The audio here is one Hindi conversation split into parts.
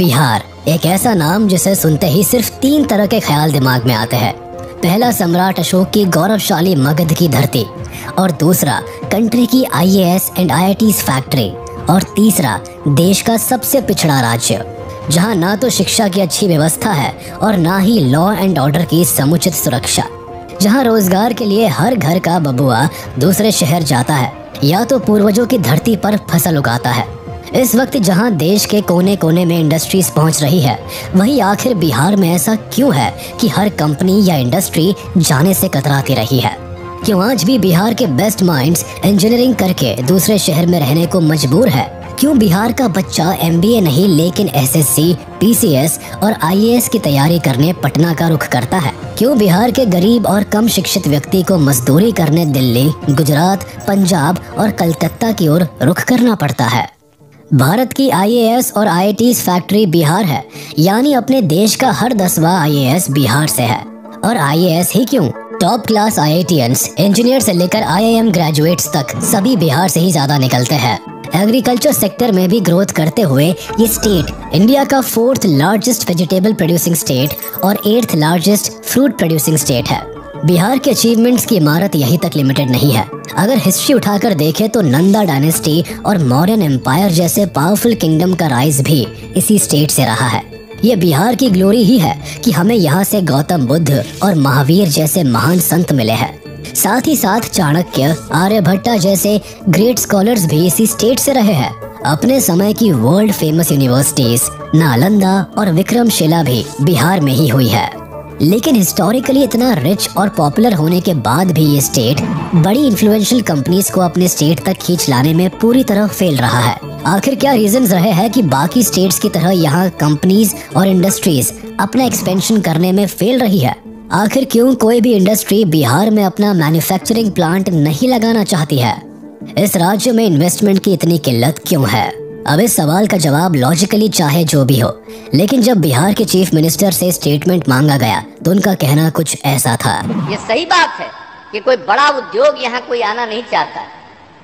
बिहार एक ऐसा नाम जिसे सुनते ही सिर्फ 3 तरह के ख्याल दिमाग में आते हैं। पहला, सम्राट अशोक की गौरवशाली मगध की धरती, और दूसरा, कंट्री की IAS एंड IITs फैक्ट्री, और तीसरा, देश का सबसे पिछड़ा राज्य जहां ना तो शिक्षा की अच्छी व्यवस्था है और ना ही लॉ एंड ऑर्डर की समुचित सुरक्षा, जहां रोजगार के लिए हर घर का बबुआ दूसरे शहर जाता है या तो पूर्वजों की धरती पर फसल उगाता है। इस वक्त जहां देश के कोने कोने में इंडस्ट्रीज पहुंच रही है, वहीं आखिर बिहार में ऐसा क्यों है कि हर कंपनी या इंडस्ट्री जाने से कतराती रही है? क्यों आज भी बिहार के बेस्ट माइंड्स इंजीनियरिंग करके दूसरे शहर में रहने को मजबूर है? क्यों बिहार का बच्चा MBA नहीं लेकिन SSC, PCS और IAS की तैयारी करने पटना का रुख करता है? क्यों बिहार के गरीब और कम शिक्षित व्यक्ति को मजदूरी करने दिल्ली, गुजरात, पंजाब और कलकत्ता की ओर रुख करना पड़ता है? भारत की IAS और IITs फैक्ट्री बिहार है, यानी अपने देश का हर 10वां IAS बिहार से है। और IAS ही क्यों, टॉप क्लास IITians, इंजीनियर से लेकर IIM ग्रेजुएट्स तक सभी बिहार से ही ज्यादा निकलते हैं। एग्रीकल्चर सेक्टर में भी ग्रोथ करते हुए ये स्टेट इंडिया का 4th largest vegetable producing state और 8th largest fruit producing state है। बिहार के अचीवमेंट्स की इमारत यहीं तक लिमिटेड नहीं है। अगर हिस्ट्री उठाकर देखें तो नंदा डायनेस्टी और मौर्यन एम्पायर जैसे पावरफुल किंगडम का राइज भी इसी स्टेट से रहा है। ये बिहार की ग्लोरी ही है कि हमें यहाँ से गौतम बुद्ध और महावीर जैसे महान संत मिले हैं। साथ ही साथ चाणक्य, आर्यभट्टा जैसे ग्रेट स्कॉलर्स भी इसी स्टेट से रहे हैं। अपने समय की वर्ल्ड फेमस यूनिवर्सिटीज नालंदा और विक्रमशिला भी बिहार में ही हुई है। लेकिन हिस्टोरिकली इतना रिच और पॉपुलर होने के बाद भी ये स्टेट बड़ी इन्फ्लुएंशियल कंपनीज को अपने स्टेट तक खींच लाने में पूरी तरह फेल रहा है। आखिर क्या रीजंस रहे हैं कि बाकी स्टेट्स की तरह यहाँ कंपनीज और इंडस्ट्रीज अपना एक्सपेंशन करने में फेल रही है? आखिर क्यों कोई भी इंडस्ट्री बिहार में अपना मैन्युफैक्चरिंग प्लांट नहीं लगाना चाहती है? इस राज्य में इन्वेस्टमेंट की इतनी किल्लत क्यों है? अब इस सवाल का जवाब लॉजिकली चाहे जो भी हो, लेकिन जब बिहार के चीफ मिनिस्टर से स्टेटमेंट मांगा गया तो उनका कहना कुछ ऐसा था। ये सही बात है कि कोई बड़ा उद्योग यहाँ कोई आना नहीं चाहता।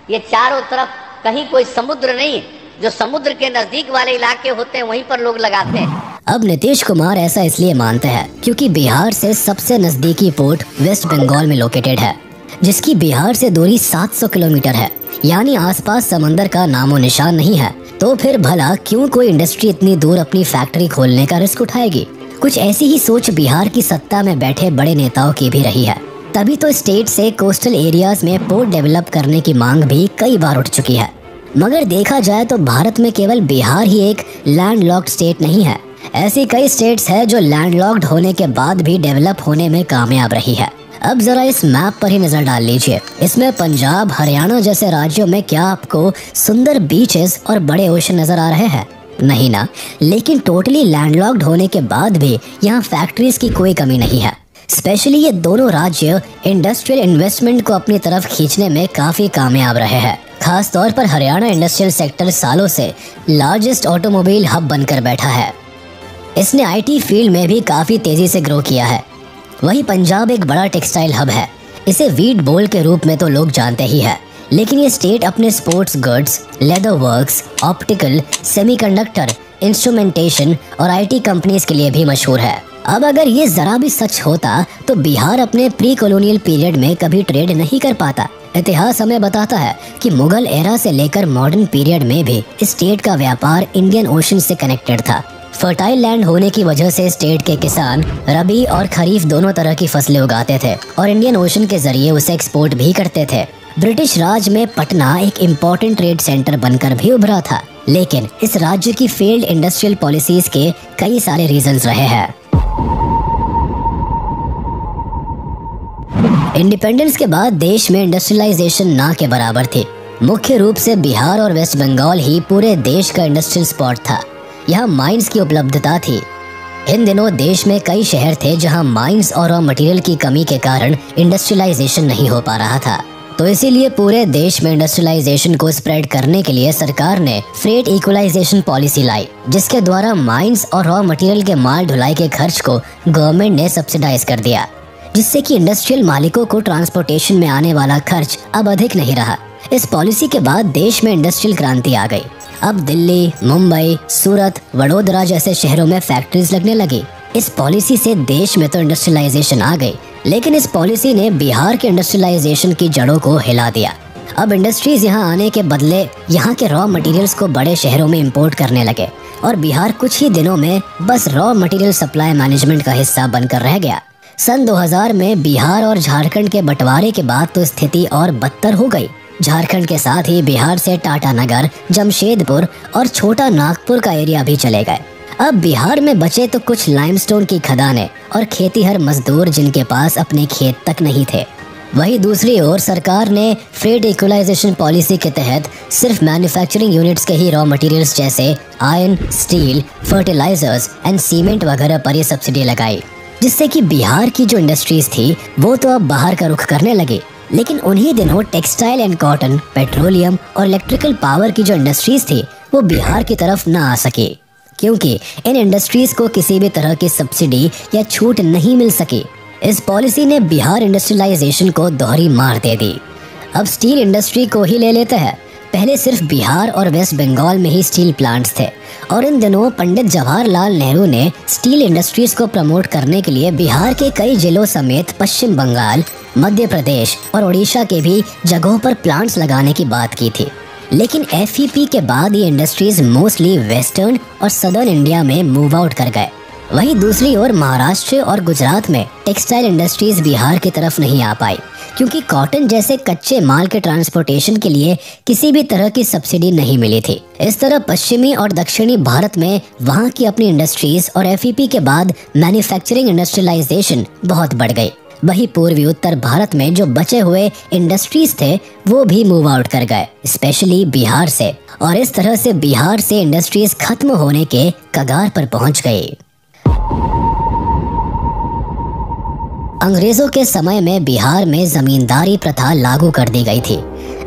ये चारों तरफ कहीं कोई समुद्र नहीं, जो समुद्र के नजदीक वाले इलाके होते हैं वहीं पर लोग लगाते हैं। अब नीतीश कुमार ऐसा इसलिए मानते हैं क्योंकि बिहार से सबसे नजदीकी पोर्ट वेस्ट बंगाल में लोकेटेड है, जिसकी बिहार से दूरी 700 किलोमीटर है, यानी आसपास समंदर का नामो निशान नहीं है। तो फिर भला क्यों कोई इंडस्ट्री इतनी दूर अपनी फैक्ट्री खोलने का रिस्क उठाएगी? कुछ ऐसी ही सोच बिहार की सत्ता में बैठे बड़े नेताओं की भी रही है। तभी तो स्टेट से कोस्टल एरियाज में पोर्ट डेवलप करने की मांग भी कई बार उठ चुकी है। मगर देखा जाए तो भारत में केवल बिहार ही एक लैंडलॉक्ड स्टेट नहीं है। ऐसी कई स्टेट्स है जो लैंडलॉक्ड होने के बाद भी डेवलप होने में कामयाब रही है। अब जरा इस मैप पर ही नजर डाल लीजिए। इसमें पंजाब, हरियाणा जैसे राज्यों में क्या आपको सुंदर बीचेस और बड़े ओशन नजर आ रहे हैं? नहीं ना। लेकिन टोटली लैंडलॉक्ड होने के बाद भी यहाँ फैक्ट्रीज की कोई कमी नहीं है। स्पेशली ये दोनों राज्य इंडस्ट्रियल इन्वेस्टमेंट को अपनी तरफ खींचने में काफी कामयाब रहे हैं। खास तौर पर हरियाणा इंडस्ट्रियल सेक्टर सालों से लार्जेस्ट ऑटोमोबाइल हब बनकर बैठा है। इसने IT फील्ड में भी काफी तेजी से ग्रो किया है। वहीं पंजाब एक बड़ा टेक्सटाइल हब है। इसे वीट बोल के रूप में तो लोग जानते ही है, लेकिन ये स्टेट अपने sports goods, leather works, optical, semiconductor, instrumentation और IT कंपनीज के लिए भी मशहूर है। अब अगर ये जरा भी सच होता तो बिहार अपने प्री कॉलोनियल पीरियड में कभी ट्रेड नहीं कर पाता। इतिहास हमें बताता है कि मुगल एरा से लेकर मॉडर्न पीरियड में भी स्टेट का व्यापार इंडियन ओशन से कनेक्टेड था। फर्टाइल लैंड होने की वजह से स्टेट के किसान रबी और खरीफ दोनों तरह की फसलें उगाते थे और इंडियन ओशन के जरिए उसे एक्सपोर्ट भी करते थे। ब्रिटिश राज में पटना एक इम्पोर्टेंट ट्रेड सेंटर बनकर भी उभरा था, लेकिन इस राज्य की फेल्ड इंडस्ट्रियल पॉलिसीज के कई सारे रीजंस रहे हैं। इंडिपेंडेंस के बाद देश में इंडस्ट्रियलाइजेशन ना के बराबर थी। मुख्य रूप से बिहार और वेस्ट बंगाल ही पूरे देश का इंडस्ट्रियल स्पॉट था। यहाँ माइंस की उपलब्धता थी। इन दिनों देश में कई शहर थे जहाँ माइंस और रॉ मटेरियल की कमी के कारण इंडस्ट्रियलाइजेशन नहीं हो पा रहा था। तो इसीलिए पूरे देश में इंडस्ट्रियलाइजेशन को स्प्रेड करने के लिए सरकार ने फ्रेट इक्वलाइजेशन पॉलिसी लाई, जिसके द्वारा माइंस और रॉ मटेरियल के माल ढुलाई के खर्च को गवर्नमेंट ने सब्सिडाइज कर दिया, जिससे कि इंडस्ट्रियल मालिकों को ट्रांसपोर्टेशन में आने वाला खर्च अब अधिक नहीं रहा। इस पॉलिसी के बाद देश में इंडस्ट्रियल क्रांति आ गई अब दिल्ली, मुंबई, सूरत, वडोदरा जैसे शहरों में फैक्ट्रीज लगने लगी। इस पॉलिसी से देश में तो इंडस्ट्रियलाइजेशन आ गई, लेकिन इस पॉलिसी ने बिहार के इंडस्ट्रियलाइजेशन की जड़ों को हिला दिया। अब इंडस्ट्रीज यहाँ आने के बदले यहाँ के रॉ मटेरियल्स को बड़े शहरों में इंपोर्ट करने लगे और बिहार कुछ ही दिनों में बस रॉ मटेरियल सप्लाई मैनेजमेंट का हिस्सा बनकर रह गया। सन 2000 में बिहार और झारखंड के बंटवारे के बाद तो स्थिति और बदतर हो गई। झारखंड के साथ ही बिहार से टाटानगर, जमशेदपुर और छोटा नागपुर का एरिया भी चले गए। अब बिहार में बचे तो कुछ लाइमस्टोन की खदानें और खेतीहर मजदूर जिनके पास अपने खेत तक नहीं थे। वहीं दूसरी ओर सरकार ने फ्रेट इक्वलाइजेशन पॉलिसी के तहत सिर्फ मैन्युफैक्चरिंग यूनिट्स के ही रॉ मटेरियल्स जैसे iron, steel, fertilisers and cement वगैरह पर ये सब्सिडी लगाई, जिससे कि बिहार की जो इंडस्ट्रीज थी वो तो अब बाहर का रुख करने लगी। लेकिन उन्हीं दिनों टेक्सटाइल एंड कॉटन, पेट्रोलियम और इलेक्ट्रिकल पावर की जो इंडस्ट्रीज थी वो बिहार की तरफ न आ सकी, क्योंकि इन इंडस्ट्रीज को किसी भी तरह की सब्सिडी या छूट नहीं मिल सकी। इस पॉलिसी ने बिहार इंडस्ट्रियलाइजेशन को दोहरी मार दे दी। अब स्टील इंडस्ट्री को ही ले लेते हैं। पहले सिर्फ बिहार और वेस्ट बंगाल में ही स्टील प्लांट्स थे और इन दिनों पंडित जवाहरलाल नेहरू ने स्टील इंडस्ट्रीज को प्रमोट करने के लिए बिहार के कई जिलों समेत पश्चिम बंगाल, मध्य प्रदेश और उड़ीसा के भी जगहों पर प्लांट्स लगाने की बात की थी। लेकिन FEP के बाद ये इंडस्ट्रीज मोस्टली वेस्टर्न और सदर्न इंडिया में मूव आउट कर गए। वहीं दूसरी ओर महाराष्ट्र और गुजरात में टेक्सटाइल इंडस्ट्रीज बिहार की तरफ नहीं आ पाई, क्योंकि कॉटन जैसे कच्चे माल के ट्रांसपोर्टेशन के लिए किसी भी तरह की सब्सिडी नहीं मिली थी। इस तरह पश्चिमी और दक्षिणी भारत में वहां की अपनी इंडस्ट्रीज और FEP के बाद मैन्युफैक्चरिंग इंडस्ट्रियलाइजेशन बहुत बढ़ गई। वहीं पूर्वी उत्तर भारत में जो बचे हुए इंडस्ट्रीज थे वो भी मूव आउट कर गए, स्पेशली बिहार से, और इस तरह से बिहार से इंडस्ट्रीज खत्म होने के कगार पर पहुंच गई। अंग्रेजों के समय में बिहार में जमींदारी प्रथा लागू कर दी गई थी,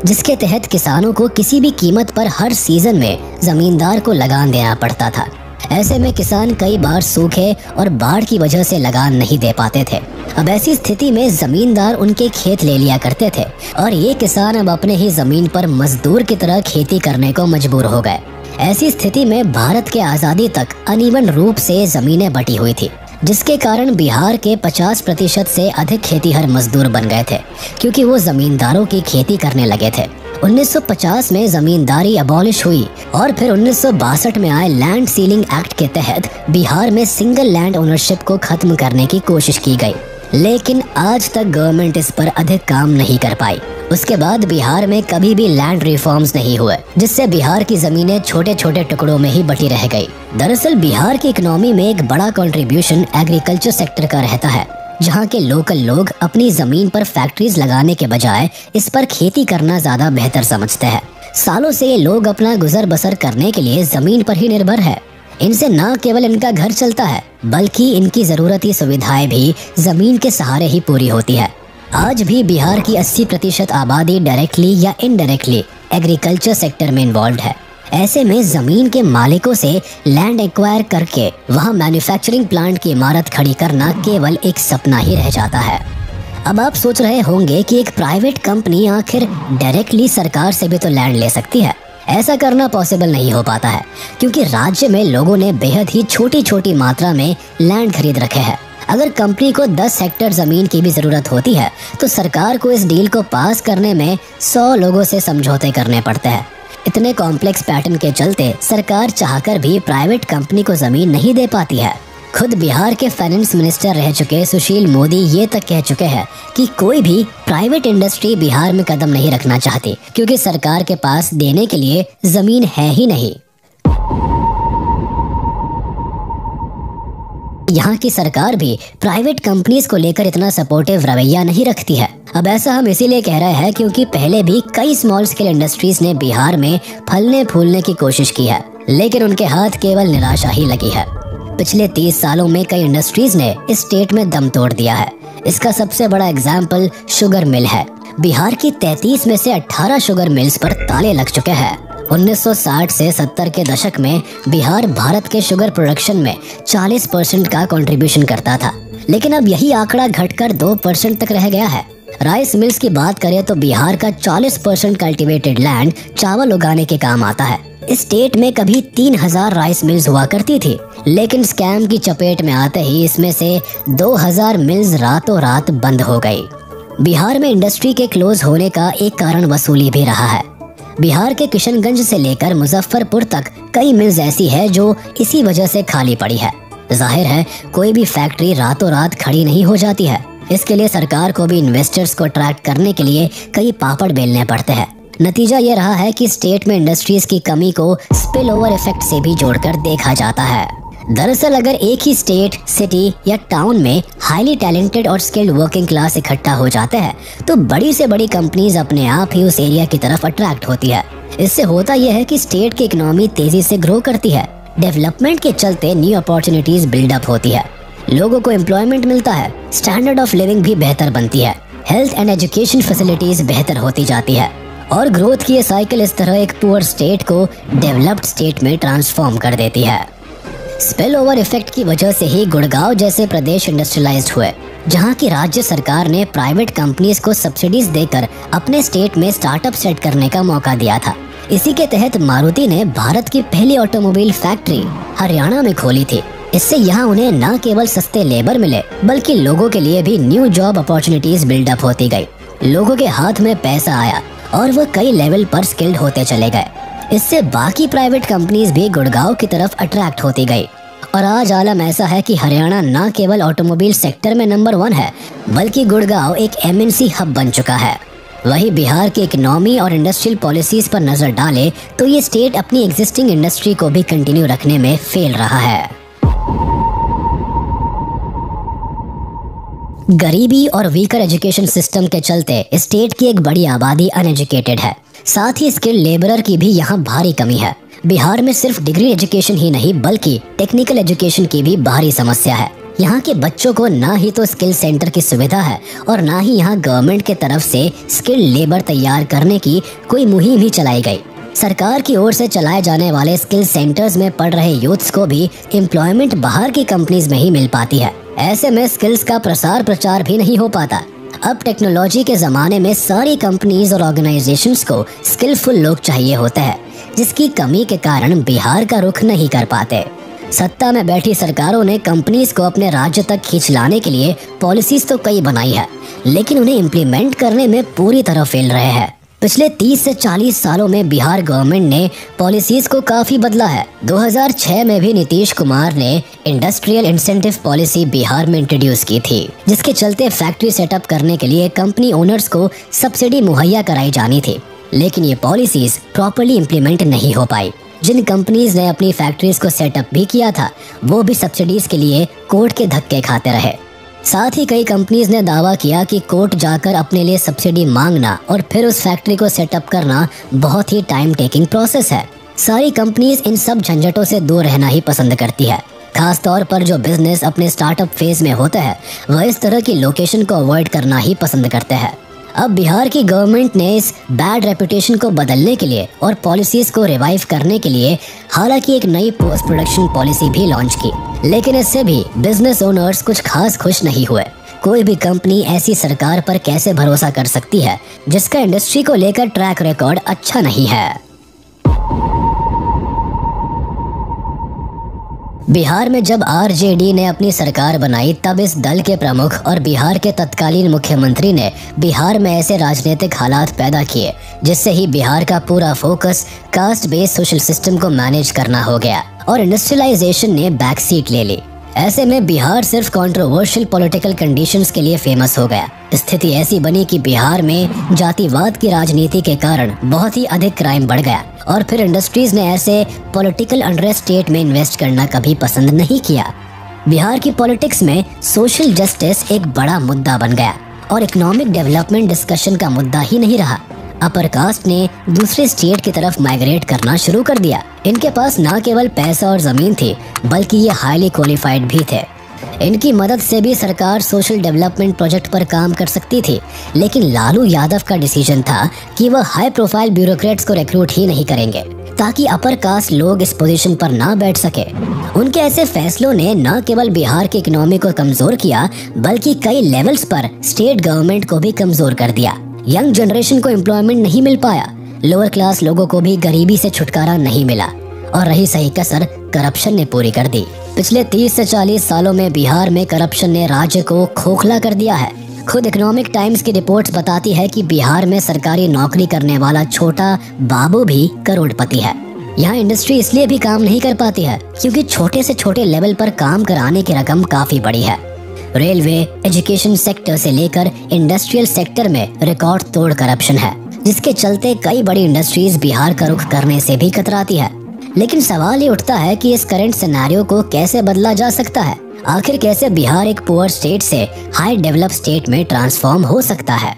जिसके तहत किसानों को किसी भी कीमत पर हर सीजन में जमींदार को लगान देना पड़ता था। ऐसे में किसान कई बार सूखे और बाढ़ की वजह से लगान नहीं दे पाते थे। अब ऐसी स्थिति में जमींदार उनके खेत ले लिया करते थे और ये किसान अब अपने ही जमीन पर मजदूर की तरह खेती करने को मजबूर हो गए। ऐसी स्थिति में भारत के आज़ादी तक अनइवन रूप से जमीनें बटी हुई थी, जिसके कारण बिहार के 50% से अधिक खेतीहर मजदूर बन गए थे, क्योंकि वो जमींदारों की खेती करने लगे थे। 1950 में जमींदारी अबॉलिश हुई और फिर 1962 में आए लैंड सीलिंग एक्ट के तहत बिहार में सिंगल लैंड ओनरशिप को खत्म करने की कोशिश की गई, लेकिन आज तक गवर्नमेंट इस पर अधिक काम नहीं कर पाई। उसके बाद बिहार में कभी भी लैंड रिफॉर्म्स नहीं हुए, जिससे बिहार की जमीनें छोटे छोटे टुकड़ों में ही बटी रह गई। दरअसल बिहार की इकोनॉमी में एक बड़ा कंट्रीब्यूशन एग्रीकल्चर सेक्टर का रहता है, जहाँ के लोकल लोग अपनी जमीन पर फैक्ट्रीज लगाने के बजाय इस पर खेती करना ज्यादा बेहतर समझते हैं। सालों से ये लोग अपना गुजर बसर करने के लिए जमीन पर ही निर्भर है। इनसे न केवल इनका घर चलता है, बल्कि इनकी जरूरती सुविधाएं भी जमीन के सहारे ही पूरी होती है। आज भी बिहार की 80% आबादी डायरेक्टली या इनडायरेक्टली एग्रीकल्चर सेक्टर में इन्वॉल्व है। ऐसे में जमीन के मालिकों से लैंड एक्वायर करके वहां मैन्युफैक्चरिंग प्लांट की इमारत खड़ी करना केवल एक सपना ही रह जाता है। अब आप सोच रहे होंगे कि एक प्राइवेट कंपनी आखिर डायरेक्टली सरकार से भी तो लैंड ले सकती है। ऐसा करना पॉसिबल नहीं हो पाता है, क्योंकि राज्य में लोगों ने बेहद ही छोटी छोटी मात्रा में लैंड खरीद रखे हैं। अगर कंपनी को 10 हेक्टेयर जमीन की भी जरूरत होती है तो सरकार को इस डील को पास करने में 100 लोगों से समझौते करने पड़ते हैं। इतने कॉम्प्लेक्स पैटर्न के चलते सरकार चाहकर भी प्राइवेट कंपनी को जमीन नहीं दे पाती है। खुद बिहार के फाइनेंस मिनिस्टर रह चुके सुशील मोदी ये तक कह चुके हैं कि कोई भी प्राइवेट इंडस्ट्री बिहार में कदम नहीं रखना चाहती, क्योंकि सरकार के पास देने के लिए जमीन है ही नहीं। यहाँ की सरकार भी प्राइवेट कंपनीज को लेकर इतना सपोर्टिव रवैया नहीं रखती है। अब ऐसा हम इसीलिए कह रहे हैं क्योंकि पहले भी कई स्मॉल स्केल इंडस्ट्रीज ने बिहार में फलने फूलने की कोशिश की है, लेकिन उनके हाथ केवल निराशा ही लगी है। पिछले 30 सालों में कई इंडस्ट्रीज ने इस स्टेट में दम तोड़ दिया है। इसका सबसे बड़ा एग्जाम्पल शुगर मिल है। बिहार की 33 में से 18 शुगर मिल्स पर ताले लग चुके हैं। 1960 से 70 के दशक में बिहार भारत के शुगर प्रोडक्शन में 40% का कंट्रीब्यूशन करता था, लेकिन अब यही आंकड़ा घटकर 2% तक रह गया है। राइस मिल्स की बात करें तो बिहार का 40% कल्टीवेटेड लैंड चावल उगाने के काम आता है, इस स्टेट में कभी 3000 राइस मिल्स हुआ करती थी, लेकिन स्कैम की चपेट में आते ही इसमें से 2000 मिल्स रातों रात बंद हो गई। बिहार में इंडस्ट्री के क्लोज होने का एक कारण वसूली भी रहा है। बिहार के किशनगंज से लेकर मुजफ्फरपुर तक कई मिल्स ऐसी है जो इसी वजह से खाली पड़ी है। जाहिर है कोई भी फैक्ट्री रातों रात खड़ी नहीं हो जाती है। इसके लिए सरकार को भी इन्वेस्टर्स को अट्रैक्ट करने के लिए कई पापड़ बेलने पड़ते हैं। नतीजा ये रहा है कि स्टेट में इंडस्ट्रीज की कमी को स्पिल ओवर इफेक्ट से भी जोड़कर देखा जाता है। दरअसल अगर एक ही स्टेट, सिटी या टाउन में हाईली टैलेंटेड और स्किल्ड वर्किंग क्लास इकट्ठा हो जाते हैं तो बड़ी से बड़ी कंपनीज अपने आप ही उस एरिया की तरफ अट्रैक्ट होती है। इससे होता यह है कि स्टेट की इकोनॉमी तेजी से ग्रो करती है। डेवलपमेंट के चलते न्यू अपॉर्चुनिटीज बिल्डअप होती है, लोगों को एम्प्लॉयमेंट मिलता है, स्टैंडर्ड ऑफ लिविंग भी बेहतर बनती है, हेल्थ एंड एजुकेशन फैसिलिटीज बेहतर होती जाती है और ग्रोथ की ये साइकिल इस तरह एक पुअर स्टेट को डेवलप्ड स्टेट में ट्रांसफॉर्म कर देती है। स्पिल ओवर इफेक्ट की वजह से ही गुड़गांव जैसे प्रदेश इंडस्ट्रियलाइज्ड हुए, जहां की राज्य सरकार ने प्राइवेट कंपनीज को सब्सिडीज देकर अपने स्टेट में स्टार्टअप सेट करने का मौका दिया था। इसी के तहत मारुति ने भारत की पहली ऑटोमोबाइल फैक्ट्री हरियाणा में खोली थी। इससे यहाँ उन्हें न केवल सस्ते लेबर मिले बल्कि लोगों के लिए भी न्यू जॉब अपॉर्चुनिटीज बिल्डअप होती गई। लोगों के हाथ में पैसा आया और वह कई लेवल पर स्किल्ड होते चले गए। इससे बाकी प्राइवेट कंपनीज भी गुड़गांव की तरफ अट्रैक्ट होती गई और आज आलम ऐसा है कि हरियाणा न केवल ऑटोमोबाइल सेक्टर में नंबर 1 है बल्कि गुड़गांव एक MNC हब बन चुका है। वही बिहार की इकोनॉमी और इंडस्ट्रियल पॉलिसीज पर नजर डाले तो ये स्टेट अपनी एग्जिस्टिंग इंडस्ट्री को भी कंटिन्यू रखने में फेल रहा है। गरीबी और वीकर एजुकेशन सिस्टम के चलते स्टेट की एक बड़ी आबादी अनएजुकेटेड है। साथ ही स्किल्ड लेबरर की भी यहाँ भारी कमी है। बिहार में सिर्फ डिग्री एजुकेशन ही नहीं बल्कि टेक्निकल एजुकेशन की भी भारी समस्या है। यहाँ के बच्चों को ना ही तो स्किल सेंटर की सुविधा है और ना ही यहाँ गवर्नमेंट के तरफ से स्किल्ड लेबर तैयार करने की कोई मुहिम ही चलाई गई। सरकार की ओर से चलाए जाने वाले स्किल सेंटर्स में पढ़ रहे यूथ्स को भी एम्प्लॉयमेंट बाहर की कंपनीज में ही मिल पाती है। ऐसे में स्किल्स का प्रसार प्रचार भी नहीं हो पाता। अब टेक्नोलॉजी के जमाने में सारी कंपनीज और ऑर्गेनाइजेशंस को स्किलफुल लोग चाहिए होते हैं, जिसकी कमी के कारण बिहार का रुख नहीं कर पाते। सत्ता में बैठी सरकारों ने कंपनीज को अपने राज्य तक खींच लाने के लिए पॉलिसीज तो कई बनाई है, लेकिन उन्हें इम्प्लीमेंट करने में पूरी तरह फेल रहे हैं। पिछले 30 से 40 सालों में बिहार गवर्नमेंट ने पॉलिसीज को काफी बदला है। 2006 में भी नीतीश कुमार ने इंडस्ट्रियल इंसेंटिव पॉलिसी बिहार में इंट्रोड्यूस की थी, जिसके चलते फैक्ट्री सेटअप करने के लिए कंपनी ओनर्स को सब्सिडी मुहैया कराई जानी थी, लेकिन ये पॉलिसीज प्रॉपर्ली इम्प्लीमेंट नहीं हो पाई। जिन कंपनीज ने अपनी फैक्ट्रीज को सेटअप भी किया था वो भी सब्सिडीज के लिए कोर्ट के धक्के खाते रहे। साथ ही कई कंपनीज ने दावा किया कि कोर्ट जाकर अपने लिए सब्सिडी मांगना और फिर उस फैक्ट्री को सेटअप करना बहुत ही टाइम टेकिंग प्रोसेस है। सारी कंपनीज इन सब झंझटों से दूर रहना ही पसंद करती है। खास तौर पर जो बिजनेस अपने स्टार्टअप फेज में होते हैं वह इस तरह की लोकेशन को अवॉइड करना ही पसंद करते हैं। अब बिहार की गवर्नमेंट ने इस बैड रेपुटेशन को बदलने के लिए और पॉलिसीज को रिवाइव करने के लिए हालांकि एक नई पोस्ट प्रोडक्शन पॉलिसी भी लॉन्च की, लेकिन इससे भी बिजनेस ओनर्स कुछ खास खुश नहीं हुए। कोई भी कंपनी ऐसी सरकार पर कैसे भरोसा कर सकती है जिसका इंडस्ट्री को लेकर ट्रैक रिकॉर्ड अच्छा नहीं है। बिहार में जब आरजेडी ने अपनी सरकार बनाई तब इस दल के प्रमुख और बिहार के तत्कालीन मुख्यमंत्री ने बिहार में ऐसे राजनीतिक हालात पैदा किए जिससे ही बिहार का पूरा focus caste based social system को मैनेज करना हो गया और इंडस्ट्रियलाइजेशन ने बैक सीट ले ली। ऐसे में बिहार सिर्फ कंट्रोवर्शियल पॉलिटिकल कंडीशंस के लिए फेमस हो गया। स्थिति ऐसी बनी कि बिहार में जातिवाद की राजनीति के कारण बहुत ही अधिक क्राइम बढ़ गया और फिर इंडस्ट्रीज ने ऐसे पॉलिटिकल अनरेस्ट स्टेट में इन्वेस्ट करना कभी पसंद नहीं किया। बिहार की पॉलिटिक्स में सोशल जस्टिस एक बड़ा मुद्दा बन गया और इकोनॉमिक डेवलपमेंट डिस्कशन का मुद्दा ही नहीं रहा। अपर कास्ट ने दूसरे स्टेट की तरफ माइग्रेट करना शुरू कर दिया। इनके पास ना केवल पैसा और जमीन थी बल्कि ये हाईली क्वालिफाइड भी थे। इनकी मदद से भी सरकार सोशल डेवलपमेंट प्रोजेक्ट पर काम कर सकती थी, लेकिन लालू यादव का डिसीजन था कि वह हाई प्रोफाइल ब्यूरोक्रेट्स को रिक्रूट ही नहीं करेंगे ताकि अपर कास्ट लोग इस पोजीशन पर ना बैठ सके। उनके ऐसे फैसलों ने न केवल बिहार की इकोनॉमी को कमजोर किया बल्कि कई लेवल्स पर स्टेट गवर्नमेंट को भी कमजोर कर दिया। यंग जनरेशन को एम्प्लॉयमेंट नहीं मिल पाया, लोअर क्लास लोगों को भी गरीबी से छुटकारा नहीं मिला और रही सही कसर करप्शन ने पूरी कर दी। पिछले 30 से 40 सालों में बिहार में करप्शन ने राज्य को खोखला कर दिया है। खुद इकोनॉमिक टाइम्स की रिपोर्ट्स बताती है कि बिहार में सरकारी नौकरी करने वाला छोटा बाबू भी करोड़पति है। यहाँ इंडस्ट्री इसलिए भी काम नहीं कर पाती है क्योंकि छोटे से छोटे लेवल पर काम कराने की रकम काफी बड़ी है। रेलवे, एजुकेशन सेक्टर से लेकर इंडस्ट्रियल सेक्टर में रिकॉर्ड तोड़ करप्शन है, जिसके चलते कई बड़ी इंडस्ट्रीज बिहार का रुख करने से भी कतराती है। लेकिन सवाल ये उठता है कि इस करंट सिनेरियो को कैसे बदला जा सकता है। आखिर कैसे बिहार एक पुअर स्टेट से हाई डेवलप स्टेट में ट्रांसफॉर्म हो सकता है।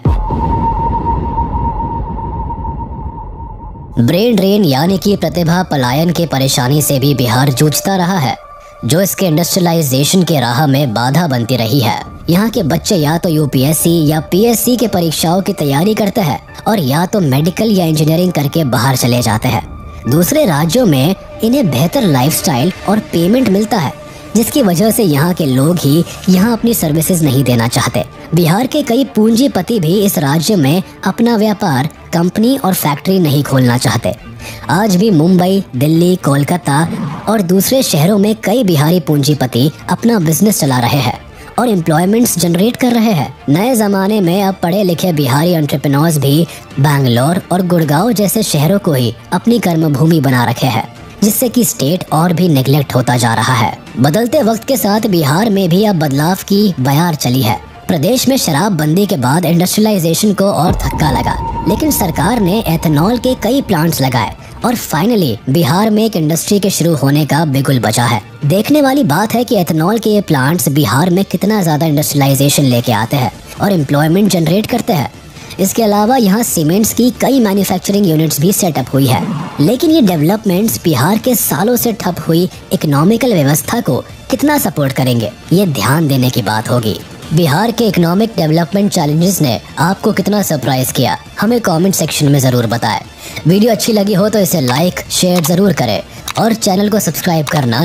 ब्रेन ड्रेन यानी कि प्रतिभा पलायन की परेशानी से भी बिहार जूझता रहा है, जो इसके इंडस्ट्रियलाइजेशन के राह में बाधा बनती रही है। यहाँ के बच्चे या तो यूपीएससी या पीएससी के परीक्षाओं की तैयारी करते हैं और या तो मेडिकल या इंजीनियरिंग करके बाहर चले जाते हैं। दूसरे राज्यों में इन्हें बेहतर लाइफस्टाइल और पेमेंट मिलता है, जिसकी वजह से यहाँ के लोग ही यहाँ अपनी सर्विसेज नहीं देना चाहते। बिहार के कई पूंजीपति भी इस राज्य में अपना व्यापार, कंपनी और फैक्ट्री नहीं खोलना चाहते। आज भी मुंबई, दिल्ली, कोलकाता और दूसरे शहरों में कई बिहारी पूंजीपति अपना बिजनेस चला रहे हैं और एम्प्लॉयमेंट्स जनरेट कर रहे हैं। नए ज़माने में अब पढ़े लिखे बिहारी एंटरप्रेन्योर्स भी बैंगलोर और गुड़गांव जैसे शहरों को ही अपनी कर्मभूमि बना रखे हैं, जिससे कि स्टेट और भी नेग्लेक्ट होता जा रहा है। बदलते वक्त के साथ बिहार में भी अब बदलाव की बयार चली है। प्रदेश में शराब बंदी के बाद इंडस्ट्रियलाइजेशन को और धक्का लगा, लेकिन सरकार ने एथेनॉल के कई प्लांट्स लगाए और फाइनली बिहार में एक इंडस्ट्री के शुरू होने का बिगुल बजा है। देखने वाली बात है कि एथेनॉल के ये प्लांट्स बिहार में कितना ज्यादा इंडस्ट्रियलाइजेशन लेके आते हैं और एम्प्लॉयमेंट जनरेट करते हैं। इसके अलावा यहाँ सीमेंट्स की कई मैन्युफैक्चरिंग यूनिट्स भी सेटअप हुई है। लेकिन ये डेवलपमेंट्स बिहार के सालों से ठप हुई इकोनॉमिकल व्यवस्था को कितना सपोर्ट करेंगे, ये ध्यान देने की बात होगी। बिहार के इकोनॉमिक डेवलपमेंट चैलेंजेस ने आपको कितना सरप्राइज किया, हमें कमेंट सेक्शन में ज़रूर बताएं। वीडियो अच्छी लगी हो तो इसे लाइक शेयर ज़रूर करें और चैनल को सब्सक्राइब करना